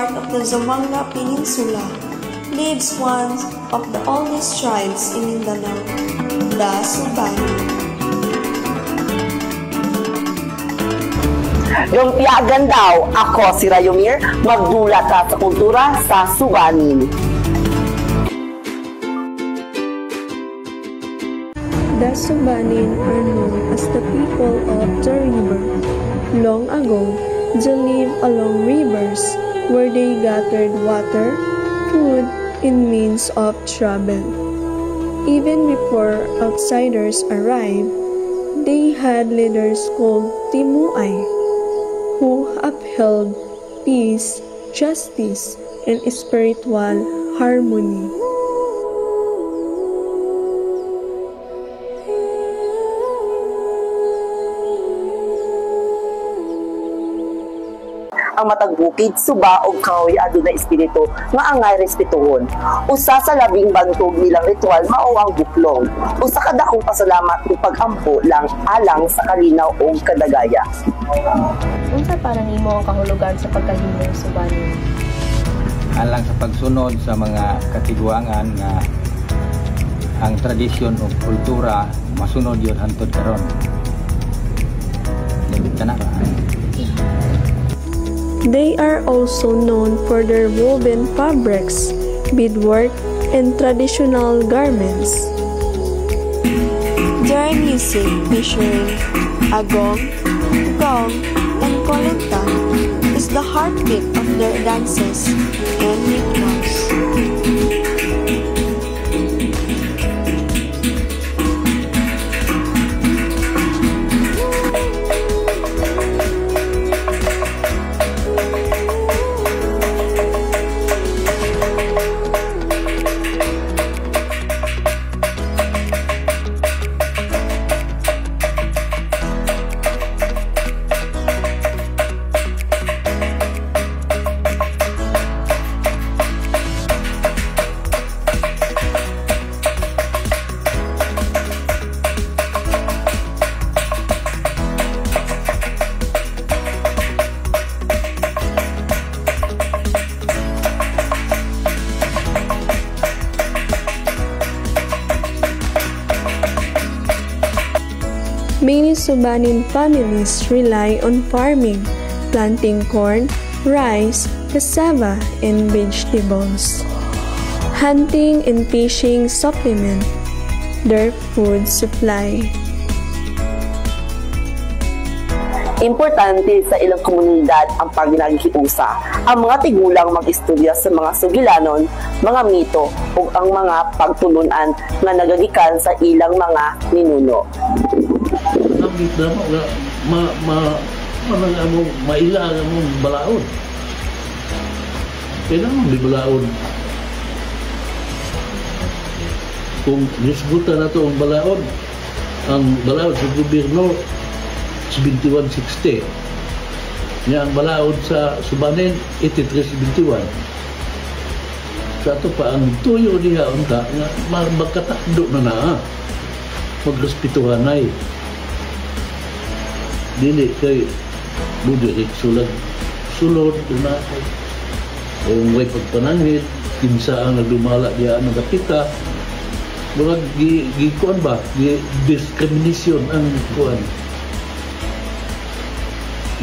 part of the Zamboanga Peninsula, lives one of the oldest tribes in Mindanao, the Subani. Yung tiyagan daw, ako si Rayomir, magdula ka sa kultura sa Subanin. The Subanin are known as the people of the river. Long ago, they lived along rivers where they gathered water, food, and means of travel. Even before outsiders arrived, they had leaders called Timuay, who upheld peace, justice, and spiritual harmony. Ang matag bukid, suba o kahoy adunay espiritu nga angay respetuhon. Usa sa labing bantog nilang ritual mao ang buklong. Usa ka dakong pasalamat ug pagampo lang alang sa kalinaw o kadagaya. Unsa para nimo ang kahulugan sa pagkahimo sa Subanin? Alang sa pagsunod sa mga katiguangan nga ang tradisyon o kultura masunod yun hantod karon. They are also known for their woven fabrics, beadwork, and traditional garments. Their music featuring agong, gong, and kolenta is the heartbeat of their dances and rituals. Many Subanin families rely on farming, planting corn, rice, cassava, and vegetables. Hunting and fishing supplement their food supply. Importante sa ilang komunidad ang pagnagihiusa. Ang mga tigulang mag-istorya sa mga sugilanon, mga mito, ug ang mga pagtulunan nga nagagikan sa ilang mga ninuno. Maila mo balaod. Kailangan di balaod. Kung nisgutan na ito ang balaod sa gobyerno 7160. Niya ang balaod sa Subanin 8371. Sa ito pa ang tuyo niya unta nga magkatakdo na magrespetuhan ay dili kay budirik sulod na o may pagpananghit kinsa ang nagdumala diya ang nagapita mga gikuan ba discrimination ang kuan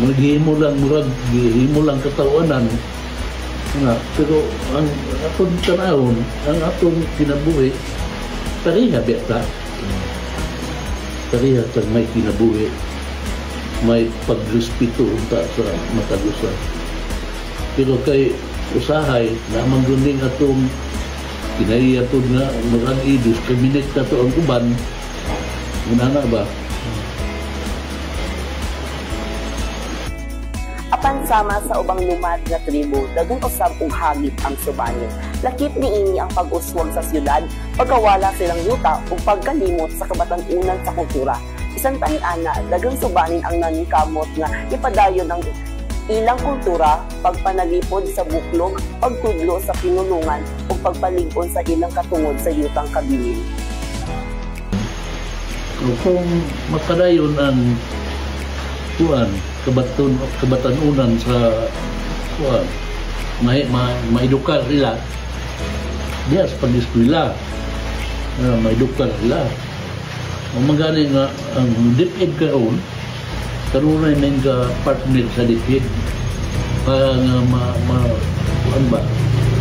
maghimo lang katawanan nga pero ang atong tanawon ang atong kinabuhi pareha beta pareha sa may kinabuhi may pagrespeto unta sa matagusan. Pero kay usahay na mangguning atong kinahiyatod nga mag-discriminate na to ang uban, muna na ba? Apan sama sa ubang lumad nga tribo, daghang usab og hagit ang Subanin. Lakip niini ang pag-uswag sa syudad, pagkawala silang yuta ug pagkalimot sa kabatan-unan sa kultura. Isang tani-ana, daghang Subanin ang naningkamot nga ipadayon ang ilang kultura, pagpanalipod sa buklog, pagtudlo sa pinulungan, o pagpalig-on sa ilang katungod sa yutang kabilin. Kung mapadayon ang kabatanunan sa maedukar sila diya sa pag-eskwela, maedukar sila. O magani nga ang DepEd karon kanunay ning ka partner sa DepEd para nga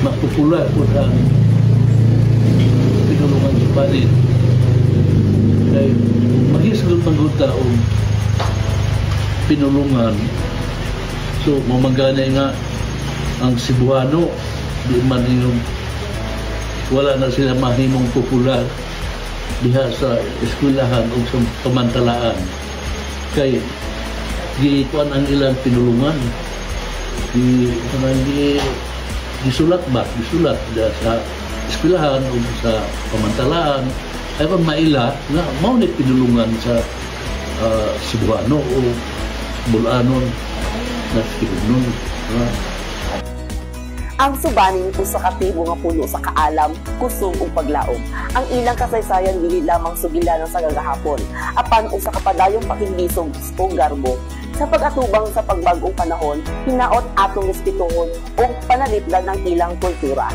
mapupular po ang pinulungan sa panin. Kaya mahisgot magulta o pinulungan. So mamagana nga ang Cebuano di man yung wala na sila mahimong popular diha sa eskwelahan o sa pamantalaan. Kay giikuan ang ilang pinulungan. Disulat sa eskwelahan o sa pamantalaan ay kung maila nga mao ni pinulungan sa Cebuano o Bulanon na pinulungan. Ang subanin kung sa katibo nga puno sa kaalam, kusog ug paglaom. Ang ilang kasaysayan dili lamang sugilanon sa gagahapon, apan usa ka padayong pakimbisog o garbo. Sa pag-atubang sa pagbag-ong panahon, hinaot atong respetuhon o panalipdan ng ilang kultura.